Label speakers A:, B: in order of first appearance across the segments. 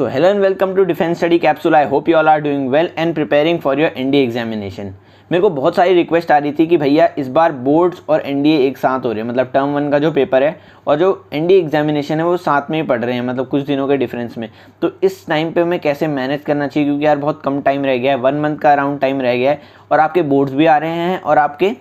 A: So hello and welcome to Defense Study Capsule. I hope you all are doing well and preparing for your NDA examination. मेरे को बहुत सारी request आ रही थी कि भैया इस बार बोर्ड्स और एनडीए एक साथ हो रहे हैं, मतलब टर्म 1 का जो पेपर है और जो एनडीए एग्जामिनेशन है वो साथ में ही पढ़ रहे हैं, मतलब कुछ दिनों के डिफरेंस में। तो इस टाइम पे हमें कैसे मैनेज करना चाहिए, क्योंकि यार बहुत कम टाइम रह गया है, 1 मंथ का अराउंड टाइम रह गया है और आपके बोर्ड्स भी आ रहे हैं और आपके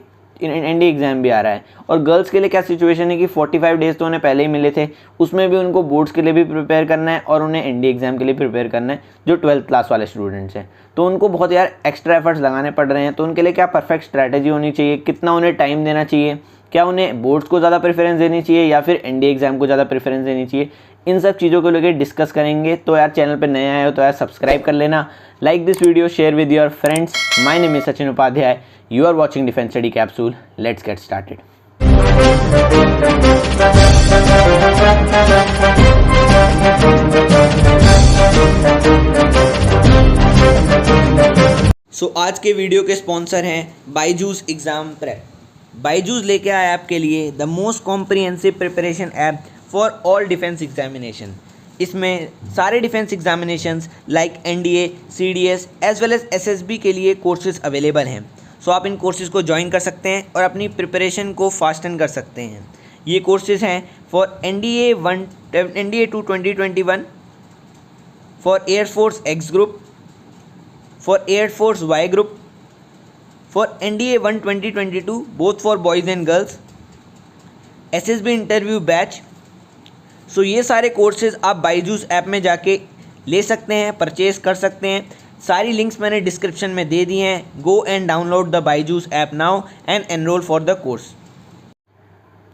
A: एनडीए एग्जाम भी आ रहा है। और गर्ल्स के लिए क्या सिचुएशन है कि 45 डेज़ तो उन्हें पहले ही मिले थे, उसमें भी उनको बोर्ड्स के लिए भी प्रिपेयर करना है और उन्हें एनडीए एग्जाम के लिए प्रिपेयर करना है जो 12th क्लास वाले स्टूडेंट्स हैं। तो उनको बहुत यार एक्स्ट्रा एफर्ट्स लगाने पड़ रहे हैं। तो उनके लिए क्या परफेक्ट स्ट्रैटेजी होनी चाहिए, कितना उन्हें टाइम देना चाहिए, क्या उन्हें बोर्ड्स को ज़्यादा प्रेफरेंस देनी चाहिए या फिर एनडीए एग्जाम को ज़्यादा प्रेफरेंस देनी चाहिए, इन सब चीज़ों को लेकर डिस्कस करेंगे। तो यार चैनल पर नए आए हो तो यार सब्सक्राइब कर लेना, like this video, share with your friends. My name is Sachin Upadhyay, you are watching Defense Study Capsule. Let's get started. So, आज के वीडियो के स्पॉन्सर हैं बायजूस एग्जाम प्रेप। बायजूस लेके आया आपके लिए the most comprehensive preparation app for all defence examination. इसमें सारे defence examinations like NDA, CDS as well as SSB के लिए कोर्सेज अवेलेबल हैं। सो आप इन कोर्सेज़ को ज्वाइन कर सकते हैं और अपनी प्रिपरेशन को फास्टन कर सकते हैं। ये कोर्सेज़ हैं for NDA 2 2021, for air force X group, for air force Y group, for NDA 1 2022 both for boys and girls, SSB interview batch. So ये सारे कोर्सेज़ आप बायजूस ऐप में जाके ले सकते हैं, परचेज कर सकते हैं। सारी लिंक्स मैंने डिस्क्रिप्शन में दे दी हैं। Go and download the Byju's app now and enrol for the course.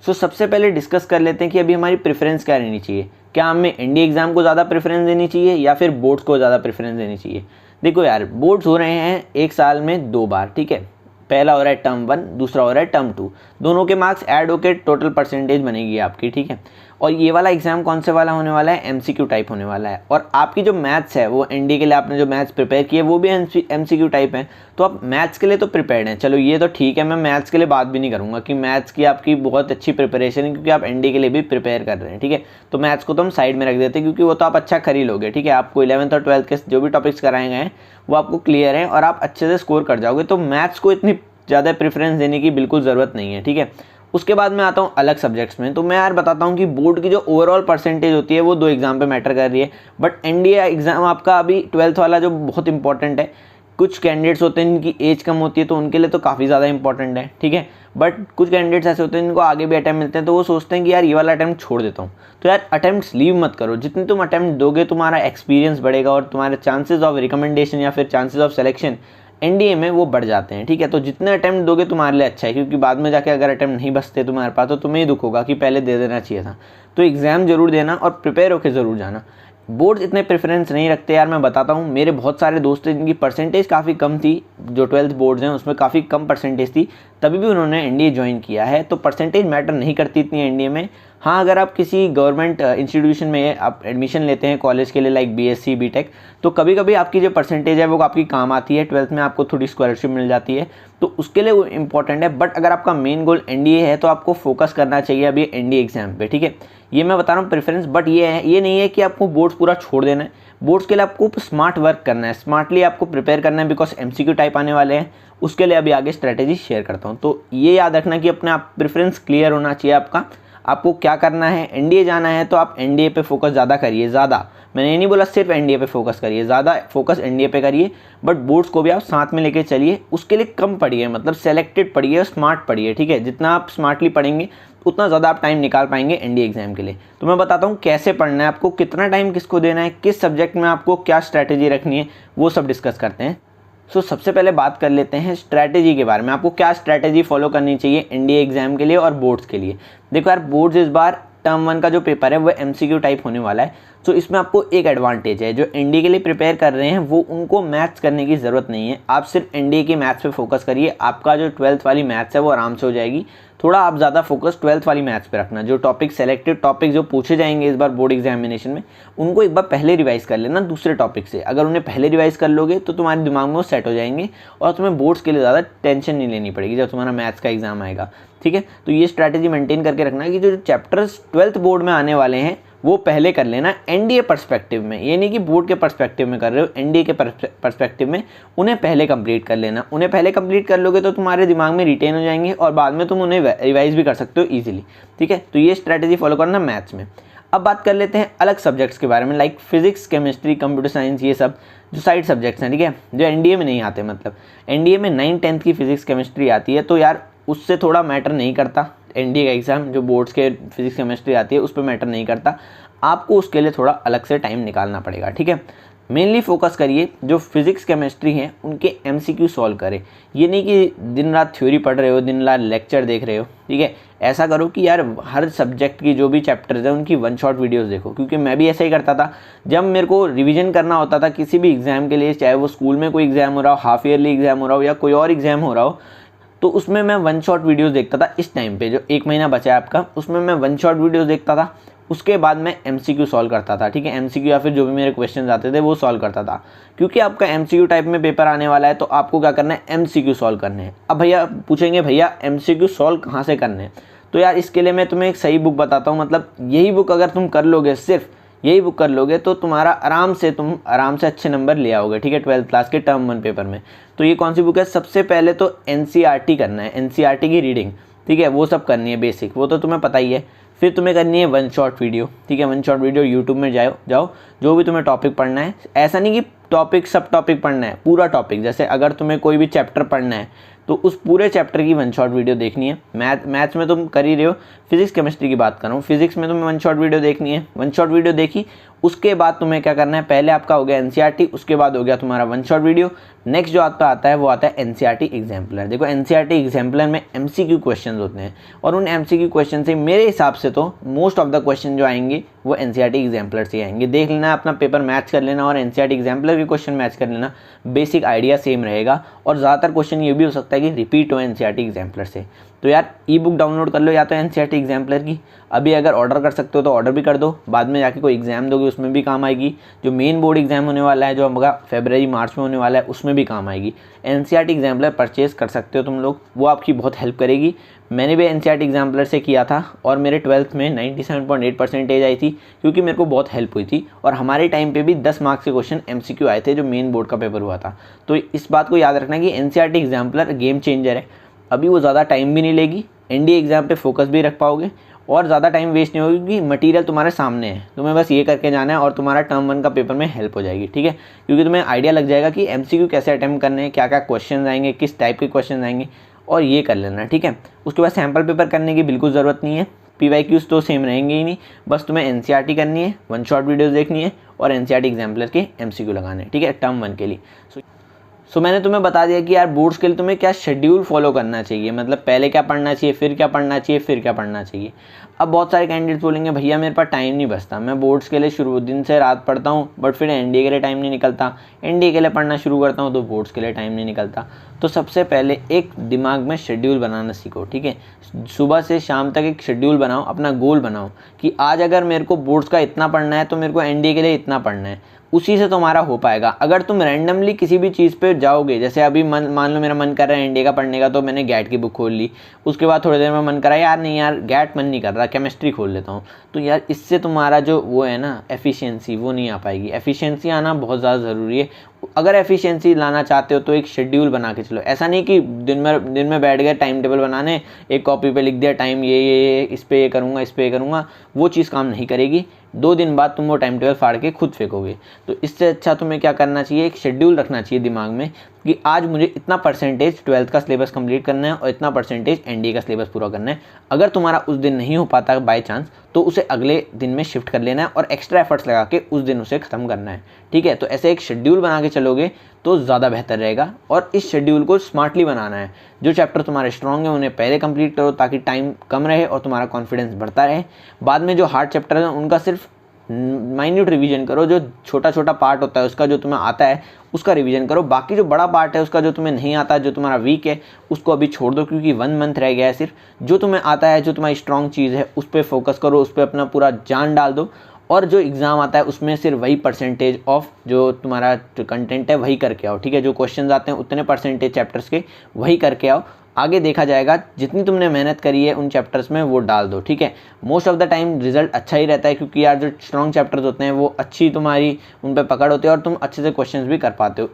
A: So सबसे पहले डिस्कस कर लेते हैं कि अभी हमारी प्रेफरेंस क्या रहनी चाहिए। क्या हमें एनडीए एग्ज़ाम को ज़्यादा प्रेफरेंस देनी चाहिए या फिर बोर्ड्स को ज़्यादा प्रेफरेंस देनी चाहिए। देखो यार, बोर्ड्स हो रहे हैं एक साल में 2 बार, ठीक है। पहला हो रहा है टर्म 1, दूसरा हो रहा है टर्म 2। दोनों के मार्क्स ऐड होकर टोटल परसेंटेज बनेगी आपकी, ठीक है। और ये वाला एग्जाम कौन से वाला होने वाला है, एमसीक्यू टाइप होने वाला है। और आपकी जो मैथ्स है वो एनडीए के लिए आपने जो मैथ्स प्रिपेयर किए वो भी एमसीक्यू टाइप है। तो आप मैथ्स के लिए तो प्रिपेयर्ड हैं, चलो ये तो ठीक है। मैं मैथ्स के लिए बात भी नहीं करूँगा कि मैथ्स की आपकी बहुत अच्छी प्रिपरेशन है, क्योंकि आप एनडीए के लिए भी प्रिपेयर कर रहे हैं, ठीक है। तो मैथ्स को तो हम साइड में रख देते हैं, क्योंकि वो तो आप अच्छा कर ही लोगे, ठीक है। आपको 11th और 12th के जो भी टॉपिक्स कराए गए हैं वो आपको क्लियर हैं और आप अच्छे से स्कोर कर जाओगे। तो मैथ्स को इतनी ज़्यादा प्रेफरेंस देने की बिल्कुल ज़रूरत नहीं है, ठीक है। उसके बाद मैं आता हूँ अलग सब्जेक्ट्स में। तो मैं यार बताता हूँ कि बोर्ड की जो ओवरऑल परसेंटेज होती है वो 2 एग्जाम पे मैटर कर रही है। बट एनडीए एग्ज़ाम आपका अभी 12th वाला जो बहुत इंपॉर्टेंट है। कुछ कैंडिडेट्स होते हैं जिनकी एज कम होती है तो उनके लिए तो काफ़ी ज़्यादा इंपॉर्टेंट है, ठीक है। बट कुछ कैंडिडेट्स ऐसे होते हैं जिनको आगे भी अटैम्प्ट मिलते हैं, तो वो सोचते हैं कि यार ये वाला अटैम्प्ट छोड़ देता हूँ। तो यार अटैम्प्ट्स लीव मत करो। जितने तुम अटैम्प्ट दोगे तुम्हारा एक्सपीरियंस बढ़ेगा और तुम्हारे चांसेस ऑफ रिकमेंडेशन या फिर चांसेस ऑफ सिलेक्शन एनडीए में वो बढ़ जाते हैं, ठीक है। तो जितने अटैम्प्ट दोगे तुम्हारे लिए अच्छा है, क्योंकि बाद में जाके अगर अटैम्प्ट नहीं बचते तुम्हारे पास तो तुम्हें ही दुख होगा कि पहले दे देना चाहिए था। तो एग्ज़ाम जरूर देना और प्रिपेयर होकर ज़रूर जाना। बोर्ड्स इतने प्रेफरेंस नहीं रखते यार। मैं बताता हूँ, मेरे बहुत सारे दोस्त हैं जिनकी परसेंटेज काफ़ी कम थी, जो 12th बोर्ड्स हैं उसमें काफ़ी कम परसेंटेज थी, तभी भी उन्होंने एनडीए ज्वाइन किया है। तो परसेंटेज मैटर नहीं करती इतनी एनडीए में। हाँ, अगर आप किसी गवर्नमेंट इंस्टीट्यूशन में आप एडमिशन लेते हैं कॉलेज के लिए लाइक बीएससी बीटेक, तो कभी कभी आपकी जो परसेंटेज है वो आपकी काम आती है। 12th में आपको थोड़ी स्कॉलरशिप मिल जाती है, तो उसके लिए वो इंपॉर्टेंट है। बट अगर आपका मेन गोल एनडीए है तो आपको फोकस करना चाहिए अभी एनडीए एग्जाम पे, ठीक है। ये मैं बता रहा हूँ प्रेफरेंस। बट ये नहीं है कि आपको बोर्ड्स पूरा छोड़ देना है। बोर्ड्स के लिए आपको स्मार्ट वर्क करना है, स्मार्टली आपको प्रिपेयर करना है, बिकॉज एमसीक्यू टाइप आने वाले हैं। उसके लिए अभी आगे स्ट्रैटेजी शेयर करता हूँ। तो ये याद रखना कि अपने आप प्रेफरेंस क्लियर होना चाहिए आपका। आपको क्या करना है, एनडीए जाना है तो आप एनडीए पे फोकस ज़्यादा करिए। ज़्यादा मैंने ये नहीं बोला सिर्फ एनडीए पे फोकस करिए, ज़्यादा फोकस एनडीए पे करिए। बट बोर्ड्स को भी आप साथ में लेके चलिए। उसके लिए कम पढ़िए, मतलब सेलेक्टेड पढ़िए, स्मार्ट पढ़िए, ठीक है। जितना आप स्मार्टली पढ़ेंगे उतना ज़्यादा आप टाइम निकाल पाएंगे एनडीए एग्जाम के लिए। तो मैं बताता हूँ कैसे पढ़ना है आपको, कितना टाइम किसको देना है, किस सब्जेक्ट में आपको क्या स्ट्रैटेजी रखनी है, वो सब डिस्कस करते हैं। सो सबसे पहले बात कर लेते हैं स्ट्रैटेजी के बारे में। आपको क्या स्ट्रैटेजी फॉलो करनी चाहिए एनडीए एग्जाम के लिए और बोर्ड्स के लिए। देखो यार, बोर्ड्स इस बार टर्म 1 का जो पेपर है वो एमसीक्यू टाइप होने वाला है। तो इसमें आपको एक एडवांटेज है, जो एनडीए के लिए प्रिपेयर कर रहे हैं वो उनको मैथ्स करने की ज़रूरत नहीं है। आप सिर्फ एनडीए के मैथ्स पे फोकस करिए। आपका जो 12th वाली मैथ्स है वो आराम से हो जाएगी। थोड़ा आप ज़्यादा फोकस 12th वाली मैथ्स पे रखना। जो टॉपिक सेलेक्टेड टॉपिक जो पूछे जाएंगे इस बार बोर्ड एग्जामिनेशन में, उनको एक बार पहले रिवाइज़ कर लेना दूसरे टॉपिक से। अगर उन्हें पहले रिवाइज़ कर लोगे तो तुम्हारे दिमाग में वो सेट हो जाएंगे और तुम्हें बोर्ड्स के लिए ज़्यादा टेंशन नहीं लेनी पड़ेगी जब तुम्हारा मैथ्स का एग्जाम आएगा, ठीक है। तो ये स्ट्रैटेजी मेंटेन करके रखना कि जो चैप्टर्स 12th बोर्ड में आने वाले हैं वो पहले कर लेना एनडीए पर्सपेक्टिव में। ये नहीं कि बोर्ड के पर्सपेक्टिव में कर रहे हो, एनडीए के पर्सपेक्टिव में उन्हें पहले कंप्लीट कर लेना। उन्हें पहले कंप्लीट कर लोगे तो तुम्हारे दिमाग में रिटेन हो जाएंगे और बाद में तुम उन्हें रिवाइज भी कर सकते हो ईजिली, ठीक है। तो ये स्ट्रैटेजी फॉलो करना मैथ्स में। अब बात कर लेते हैं अलग सब्जेक्ट्स के बारे में, like physics, chemistry, computer science, ये सब जो साइड सब्जेक्ट्स हैं, ठीक है, जो एनडीए में नहीं आते। मतलब एनडीए में 9th 10th की फिजिक्स केमिस्ट्री आती है, तो यार उससे थोड़ा मैटर नहीं करता एनडीए का एग्ज़ाम। जो बोर्ड्स के फिजिक्स केमिस्ट्री आती है उस पर मैटर नहीं करता, आपको उसके लिए थोड़ा अलग से टाइम निकालना पड़ेगा, ठीक है। मेनली फोकस करिए जो फिजिक्स केमिस्ट्री हैं उनके एमसीक्यू सॉल्व करें। ये नहीं कि दिन रात थ्योरी पढ़ रहे हो, दिन रात लेक्चर देख रहे हो, ठीक है। ऐसा करो कि यार हर सब्जेक्ट की जो भी चैप्टर्स हैं उनकी 1 शॉट वीडियोस देखो, क्योंकि मैं भी ऐसा ही करता था। जब मेरे को रिवीजन करना होता था किसी भी एग्ज़ाम के लिए, चाहे वो स्कूल में कोई एग्ज़ाम हो रहा हो, हाफ ईयरली एग्ज़ाम हो रहा हो या कोई और एग्ज़ाम हो रहा हो, तो उसमें मैं 1 शॉट वीडियोस देखता था। इस टाइम पे जो 1 महीना बचा है आपका, उसमें मैं 1 शॉट वीडियोस देखता था। उसके बाद मैं एमसीक्यू सॉल्व करता था, ठीक है। एमसीक्यू या फिर जो भी मेरे क्वेश्चंस आते थे वो सॉल्व करता था, क्योंकि आपका एमसीक्यू टाइप में पेपर आने वाला है, तो आपको क्या करना है, एमसीक्यू सॉल्व करने हैं। अब भैया पूछेंगे भैया एमसीक्यू सॉल्व कहाँ से करने हैं, तो यार इसके लिए मैं तुम्हें एक सही बुक बताता हूँ। मतलब यही बुक अगर तुम कर लोगे, सिर्फ यही बुक कर लोगे, तो तुम्हारा आराम से अच्छे नंबर ले आओगे, ठीक है, 12th क्लास के टर्म 1 पेपर में। तो ये कौन सी बुक है, सबसे पहले तो एनसीईआरटी करना है, एनसीईआरटी की रीडिंग, ठीक है, वो सब करनी है बेसिक, वो तो तुम्हें पता ही है। फिर तुम्हें करनी है 1 शॉट वीडियो, ठीक है। 1 शॉट वीडियो यूट्यूब में जाओ जो भी तुम्हें टॉपिक पढ़ना है। ऐसा नहीं कि टॉपिक सब टॉपिक पढ़ना है, पूरा टॉपिक। जैसे अगर तुम्हें कोई भी चैप्टर पढ़ना है तो उस पूरे चैप्टर की 1 शॉट वीडियो देखनी है। मैथ्स में तुम कर ही रहे हो, फिजिक्स केमिस्ट्री की बात कर रहा हूँ, फिजिक्स में तुम्हें 1 शॉट वीडियो देखनी है। 1 शॉट वीडियो देखी, उसके बाद तुम्हें क्या करना है, पहले आपका हो गया एनसीईआरटी, उसके बाद हो गया तुम्हारा 1 शॉट वीडियो। नेक्स्ट जो आपका आता है वो आता है एनसीईआरटी एग्जाम्पलर। देखो एनसीईआरटी एग्जाम्पलर में एमसीक्यू क्वेश्चन होते हैं, और उन एमसीक्यू क्वेश्चन से मेरे हिसाब से तो मोस्ट ऑफ द क्वेश्चन जो आएंगे वो एनसीईआरटी एग्जाम्पलर से आएंगे। देख लेना, अपना पेपर मैच कर लेना और एनसीईआरटी एग्जाम्पलर के क्वेश्चन मैच कर लेना, बेसिक आइडिया सेम रहेगा। और ज़्यादातर क्वेश्चन ये भी हो सकता है कि रिपीट हो एनसीईआरटी एग्जाम्पलर से। तो यार ई बुक डाउनलोड कर लो, या तो एनसीईआरटी एग्जाम्पलर की, अभी अगर ऑर्डर कर सकते हो तो ऑर्डर भी कर दो, बाद में जाके कोई एग्जाम दोगे उसमें भी काम आएगी। जो मेन बोर्ड एग्जाम होने वाला है, जो हमारा फरवरी मार्च में होने वाला है, उसमें भी काम आएगी। एनसीईआरटी एग्जाम्पलर परचेज कर सकते हो तुम लोग, वो आपकी बहुत हेल्प करेगी। मैंने भी एनसीईआरटी एग्जाम्पलर से किया था और मेरे 12th में 97.8% आई थी, क्योंकि मेरे को बहुत हेल्प हुई थी। और हमारे टाइम पे भी 10 मार्क्स के क्वेश्चन एमसीक्यू आए थे जो मेन बोर्ड का पेपर हुआ था। तो इस बात को याद रखना कि एनसीईआरटी एग्जाम्पलर गेम चेंजर है। अभी वो ज़्यादा टाइम भी नहीं लेगी, एनडीए एग्जाम पे फोकस भी रख पाओगे और ज़्यादा टाइम वेस्ट नहीं होगी, क्योंकि मटेरियल तुम्हारे सामने है, तुम्हें बस ये करके जाना है और तुम्हारा टर्म 1 का पेपर में हेल्प हो जाएगी, ठीक है। क्योंकि तुम्हें आइडिया लग जाएगा कि एमसीक्यू कैसे अटेम्प्ट करने हैं, क्या क्या क्वेश्चन आएंगे, किस टाइप के क्वेश्चन आएंगे, और ये कर लेना, ठीक है। उसके बाद सैम्पल पेपर करने की बिल्कुल ज़रूरत नहीं है, पीवाईक्यूज तो सेम रहेंगे ही नहीं, बस तुम्हें एनसीईआरटी करनी है, 1 शॉट वीडियोज़ देखनी है और एनसीईआरटी एग्जाम्पलर के एमसीक्यू लगाने हैं, ठीक है, टर्म 1 के लिए। सो मैंने तुम्हें बता दिया कि यार बोर्ड्स के लिए तुम्हें क्या शेड्यूल फॉलो करना चाहिए, मतलब पहले क्या पढ़ना चाहिए, फिर क्या पढ़ना चाहिए, फिर क्या पढ़ना चाहिए। अब बहुत सारे कैंडिडेट्स बोलेंगे भैया मेरे पास टाइम नहीं बचता, मैं बोर्ड्स के लिए शुरू दिन से रात पढ़ता हूँ, बट फिर एनडीए के लिए टाइम नहीं निकलता, एनडीए के लिए पढ़ना शुरू करता हूँ तो बोर्ड्स के लिए टाइम नहीं निकलता। तो सबसे पहले एक दिमाग में शेड्यूल बनाना सीखो, ठीक है। सुबह से शाम तक एक शेड्यूल बनाओ, अपना गोल बनाओ कि आज अगर मेरे को बोर्ड्स का इतना पढ़ना है तो मेरे को एनडीए के लिए इतना पढ़ना है, उसी से तुम्हारा हो पाएगा। अगर तुम रैंडमली किसी भी चीज़ पे जाओगे, जैसे अभी मान लो मेरा मन कर रहा है एनडीए का पढ़ने का, तो मैंने गैट की बुक खोल ली, उसके बाद थोड़ी देर में मन करा यार नहीं यार गैट मन नहीं कर रहा, केमिस्ट्री खोल लेता हूँ, तो यार इससे तुम्हारा जो वो है ना एफिशिएंसी, वो नहीं आ पाएगी। एफिशिएंसी आना बहुत ज़्यादा ज़रूरी है। अगर एफिशिएंसी लाना चाहते हो तो एक शेड्यूल बना के चलो। ऐसा नहीं कि दिन में बैठ गए टाइम टेबल बनाने, एक कॉपी पे लिख दिया टाइम ये इस पे ये करूँगा, इस पे ये करूँगा, वो चीज़ काम नहीं करेगी। 2 दिन बाद तुम वो टाइम टेबल फाड़ के खुद फेंकोगे। तो इससे अच्छा तुम्हें क्या करना चाहिए, एक शेड्यूल रखना चाहिए दिमाग में कि आज मुझे इतना परसेंटेज 12th का सिलेबस कंप्लीट करना है और इतना परसेंटेज एनडीए का सिलेबस पूरा करना है। अगर तुम्हारा उस दिन नहीं हो पाता बाय चांस, तो उसे अगले दिन में शिफ्ट कर लेना है और एक्स्ट्रा एफर्ट्स लगा के उस दिन उसे ख़त्म करना है, ठीक है। तो ऐसे एक शेड्यूल बना के चलोगे तो ज़्यादा बेहतर रहेगा। और इस शेड्यूल को स्मार्टली बनाना है। जो चैप्टर तुम्हारे स्ट्रॉन्ग है उन्हें पहले कंप्लीट करो ताकि टाइम कम रहे और तुम्हारा कॉन्फिडेंस बढ़ता रहे। बाद में जो हार्ड चैप्टर है उनका सिर्फ माइन्यूट रिवीजन करो, जो छोटा छोटा पार्ट होता है उसका जो तुम्हें आता है उसका रिवीजन करो। बाकी जो बड़ा पार्ट है उसका जो तुम्हें नहीं आता, जो तुम्हारा वीक है, उसको अभी छोड़ दो, क्योंकि 1 मंथ रह गया है। सिर्फ जो तुम्हें आता है, जो तुम्हारी स्ट्रॉन्ग चीज़ है, उस पर फोकस करो, उस पर अपना पूरा जान डाल दो। और जो एग्ज़ाम आता है उसमें सिर्फ वही परसेंटेज ऑफ जो तुम्हारा जो कंटेंट है वही करके आओ, ठीक है। जो क्वेश्चंस आते हैं उतने परसेंटेज चैप्टर्स के वही करके आओ। आगे देखा जाएगा, जितनी तुमने मेहनत करी है उन चैप्टर्स में वो डाल दो, ठीक है। Most of the time result अच्छा ही रहता है, क्योंकि यार जो स्ट्रॉन्ग चैप्टर्स होते हैं वो अच्छी तुम्हारी उन पर पकड़ होती है और तुम अच्छे से क्वेश्चंस भी कर पाते हो।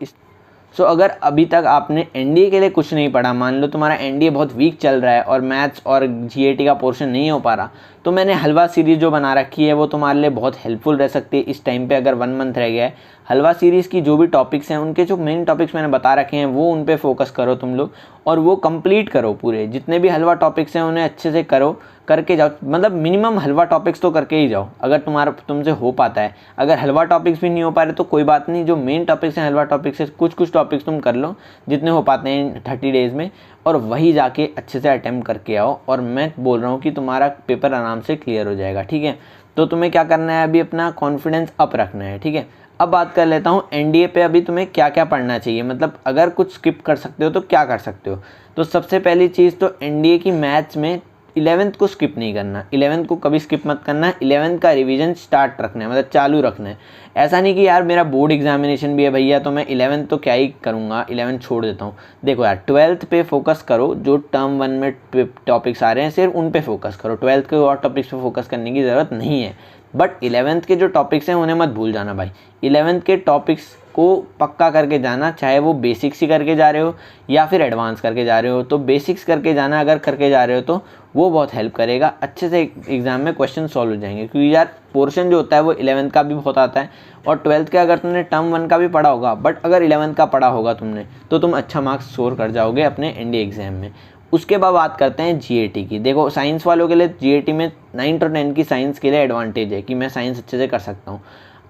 A: सो अगर अभी तक आपने एनडीए के लिए कुछ नहीं पढ़ा, मान लो तुम्हारा एनडीए बहुत वीक चल रहा है और मैथ्स और जीएटी का पोर्शन नहीं हो पा रहा, तो मैंने हलवा सीरीज़ जो बना रखी है वो तुम्हारे लिए बहुत हेल्पफुल रह सकती है इस टाइम पे, अगर 1 मंथ रह गया है। हलवा सीरीज़ की जो भी टॉपिक्स हैं, उनके जो मेन टॉपिक्स मैंने बता रखे हैं वो उन पे फोकस करो तुम लोग, और वो कंप्लीट करो। पूरे जितने भी हलवा टॉपिक्स हैं उन्हें अच्छे से करो, करके जाओ, मतलब मिनिमम हलवा टॉपिक्स तो करके ही जाओ अगर तुमसे हो पाता है। अगर हलवा टॉपिक्स भी नहीं हो पा रहे तो कोई बात नहीं, जो मेन टॉपिक्स हैं हलवा टॉपिक्स से कुछ टॉपिक्स तुम कर लो जितने हो पाते हैं 30 डेज़ में, और वही जाके अच्छे से अटेम्प्ट करके आओ। और मैं बोल रहा हूँ कि तुम्हारा पेपर आराम से क्लियर हो जाएगा, ठीक है। तो तुम्हें क्या करना है, अभी अपना कॉन्फिडेंस अप रखना है, ठीक है। अब बात कर लेता हूँ एनडीए पे अभी तुम्हें क्या क्या पढ़ना चाहिए, मतलब अगर कुछ स्किप कर सकते हो तो क्या कर सकते हो। तो सबसे पहली चीज़ तो एनडीए की मैथ्स में 11th को स्किप नहीं करना, 11th को कभी स्किप मत करना है। 11th का रिवीजन स्टार्ट रखना है, मतलब चालू रखना है। ऐसा नहीं कि यार मेरा बोर्ड एग्जामिनेशन भी है भैया तो मैं 11th तो क्या ही करूँगा, 11th छोड़ देता हूँ। देखो यार 12th पे फोकस करो, जो टर्म 1 में टॉपिक्स आ रहे हैं सिर्फ उन पे फोकस करो, 12th के और टॉपिक्स पे फोकस करने की ज़रूरत नहीं है। बट 11th के जो टॉपिक्स हैं उन्हें मत भूल जाना भाई। 11th के टॉपिक्स को पक्का करके जाना, चाहे वो बेसिक्स ही करके जा रहे हो या फिर एडवांस करके जा रहे हो। तो बेसिक्स करके जाना, अगर करके जा रहे हो तो वो बहुत हेल्प करेगा, अच्छे से एग्ज़ाम में क्वेश्चन सॉल्व हो जाएंगे। क्योंकि यार पोर्शन जो होता है वो 11th का भी बहुत आता है, और 12th का अगर तुमने टर्म 1 का भी पढ़ा होगा, बट अगर 11th का पढ़ा होगा तुमने तो तुम अच्छा मार्क्स स्कोर कर जाओगे अपने एनडीए एग्ज़ाम में। उसके बाद बात करते हैं जीएटी की। देखो साइंस वालों के लिए जीएटी में 9 और 10 की साइंस के लिए एडवांटेज है कि मैं साइंस अच्छे से कर सकता हूँ।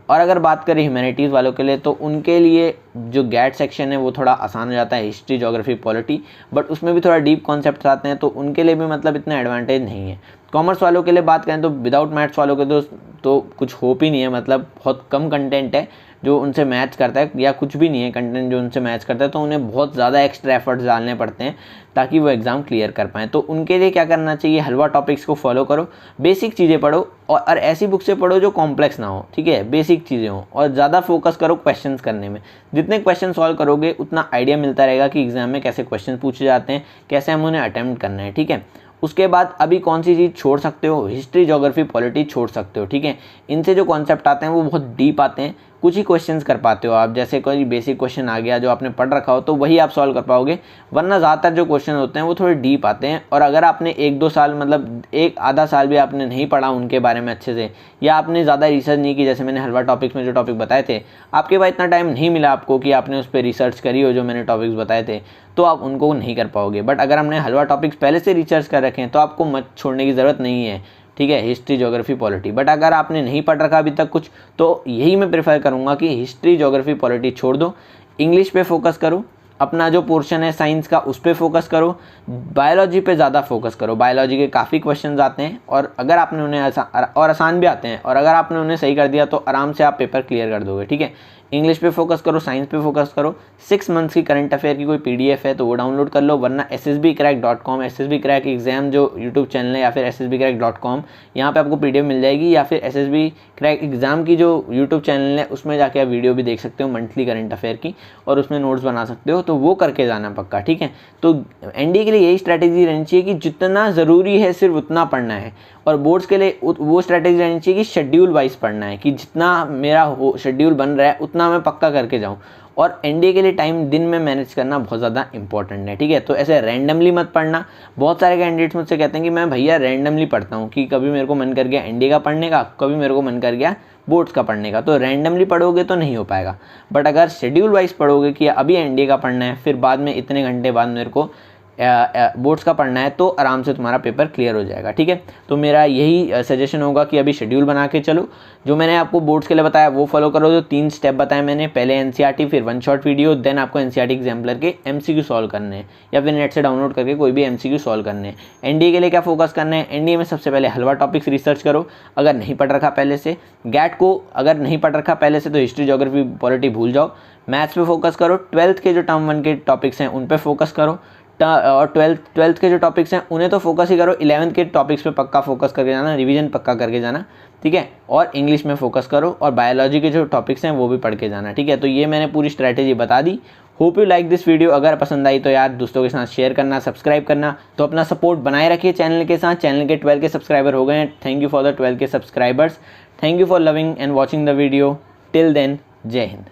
A: और अगर बात करें ह्यूमैनिटीज़ वालों के लिए तो उनके लिए जो गैट सेक्शन है वो थोड़ा आसान हो जाता है, हिस्ट्री ज्योग्राफी पॉलिटी, बट उसमें भी थोड़ा डीप कॉन्सेप्ट्स आते हैं, तो उनके लिए भी मतलब इतना एडवांटेज नहीं है। कॉमर्स वालों के लिए बात करें तो विदाउट मैथ्स वालों के तो कुछ होप ही नहीं है, मतलब बहुत कम कंटेंट है जो उनसे मैच करता है, या कुछ भी नहीं है कंटेंट जो उनसे मैच करता है, तो उन्हें बहुत ज़्यादा एक्स्ट्रा एफर्ट्स डालने पड़ते हैं ताकि वो एग्ज़ाम क्लियर कर पाएँ। तो उनके लिए क्या करना चाहिए, हलवा टॉपिक्स को फॉलो करो, बेसिक चीज़ें पढ़ो, और ऐसी बुक से पढ़ो जो कॉम्प्लेक्स ना हो, ठीक है, बेसिक चीज़ें हो, और ज़्यादा फोकस करो क्वेश्चंस करने में। जितने क्वेश्चन सॉल्व करोगे उतना आइडिया मिलता रहेगा कि एग्ज़ाम में कैसे क्वेश्चन पूछे जाते हैं, कैसे हम उन्हें अटैम्प्ट करना है, ठीक है। उसके बाद अभी कौन सी चीज़ छोड़ सकते हो, हिस्ट्री ज्योग्राफी पॉलिटी छोड़ सकते हो, ठीक है। इनसे जो कॉन्सेप्ट आते हैं वो बहुत डीप आते हैं, कुछ ही क्वेश्चंस कर पाते हो आप, जैसे कोई बेसिक क्वेश्चन आ गया जो आपने पढ़ रखा हो तो वही आप सॉल्व कर पाओगे, वरना ज़्यादातर जो क्वेश्चन होते हैं वो थोड़े डीप आते हैं। और अगर आपने 1-2 साल, मतलब एक आधा साल भी आपने नहीं पढ़ा उनके बारे में अच्छे से, या आपने ज़्यादा रिसर्च नहीं की, जैसे मैंने हलवा टॉपिक्स में जो टॉपिक बताए थे, आपके पास इतना टाइम नहीं मिला आपको कि आपने उस पर रिसर्च करी हो जो मैंने टॉपिक्स बताए थे, तो आप उनको नहीं कर पाओगे। बट अगर हमने हलवा टॉपिक्स पहले से रिसर्च कर रखे हैं तो आपको मत छोड़ने की ज़रूरत नहीं है, ठीक है, हिस्ट्री ज्योग्राफी पॉलिटी। बट अगर आपने नहीं पढ़ रखा अभी तक कुछ, तो यही मैं प्रेफर करूँगा कि हिस्ट्री ज्योग्राफी पॉलिटी छोड़ दो, इंग्लिश पे फोकस करो, अपना जो पोर्शन है साइंस का उस पर फोकस करो, बायोलॉजी पे ज़्यादा फोकस करो। बायोलॉजी के काफ़ी क्वेश्चंस आते हैं, और अगर आपने उन्हें आसान भी आते हैं, और अगर आपने उन्हें सही कर दिया तो आराम से आप पेपर क्लियर कर दोगे, ठीक है। इंग्लिश पे फोकस करो, साइंस पे फोकस करो। 6 मंथ्स की करंट अफेयर की कोई पीडीएफ है तो वो डाउनलोड कर लो, वरना ssbcrack.com, SSB क्रैक एग्जाम जो यूट्यूब चैनल है, या फिर ssbcrack.com, यहाँ पे आपको पीडीएफ मिल जाएगी, या फिर SSB क्रैक एग्जाम की जो यूट्यूब चैनल है उसमें जाके आप वीडियो भी देख सकते हो मंथली करंट अफेयर की, और उसमें नोट्स बना सकते हो, तो वो करके जाना पक्का, ठीक है। तो एनडीए के लिए यही स्ट्रैटेजी रहनी चाहिए कि जितना ज़रूरी है सिर्फ उतना पढ़ना है, और बोर्ड्स के लिए वो स्ट्रैटेजी रहनी चाहिए कि शेड्यूल वाइज पढ़ना है, कि जितना मेरा शेड्यूल बन रहा है उतना मैं पक्का करके जाऊँ। और एनडीए के लिए टाइम दिन में मैनेज करना बहुत ज़्यादा इंपॉर्टेंट है, ठीक है। तो ऐसे रैंडमली मत पढ़ना। बहुत सारे कैंडिडेट्स मुझसे कहते हैं कि मैं भैया रैंडमली पढ़ता हूँ, कि कभी मेरे को मन कर गया एनडीए का पढ़ने का, कभी मेरे को मन कर गया बोर्ड्स का पढ़ने का। तो रैंडमली पढ़ोगे तो नहीं हो पाएगा, बट अगर शेड्यूल वाइज पढ़ोगे कि अभी एनडीए का पढ़ना है, फिर बाद में इतने घंटे बाद मेरे को बोर्ड्स का पढ़ना है, तो आराम से तुम्हारा पेपर क्लियर हो जाएगा, ठीक है। तो मेरा यही सजेशन होगा कि अभी शेड्यूल बना के चलो। जो मैंने आपको बोर्ड्स के लिए बताया वो फॉलो करो, जो 3 स्टेप बताए मैंने, पहले एनसीईआरटी, फिर 1 शॉट वीडियो, देन आपको एनसीईआरटी एग्जाम्पलर के एमसीक्यू सॉल्व करने हैं, या फिर नेट से डाउनलोड करके कोई भी एमसीक्यू सॉल्व करने हैं। एनडीए के लिए क्या फोकस करना है, एनडीए में सबसे पहले हलवा टॉपिक्स रिसर्च करो, अगर नहीं पढ़ रखा पहले से। गैट को अगर नहीं पढ़ रखा पहले से तो हिस्ट्री ज्योग्राफी पॉलिटी भूल जाओ। मैथ्स पे फोकस करो, 12th के जो टर्म 1 के टॉपिक्स हैं उन पे फोकस करो, और 12th के जो टॉपिक्स हैं उन्हें तो फोकस ही करो। 11th के टॉपिक्स पे पक्का फोकस करके जाना, रिवीजन पक्का करके जाना, ठीक है। और इंग्लिश में फोकस करो, और बायोलॉजी के जो टॉपिक्स हैं वो भी पढ़ के जाना, ठीक है। तो ये मैंने पूरी स्ट्रैटेजी बता दी। Hope you like this video. अगर पसंद आई तो यार दोस्तों के साथ शेयर करना, सब्सक्राइब करना। तो अपना सपोर्ट बनाए रखिए चैनल के साथ। चैनल के 12 के सब्सक्राइबर हो गए हैं। Thank you for the 12 K subscribers. Thank you for loving and watching the video. Till then, जय हिंद।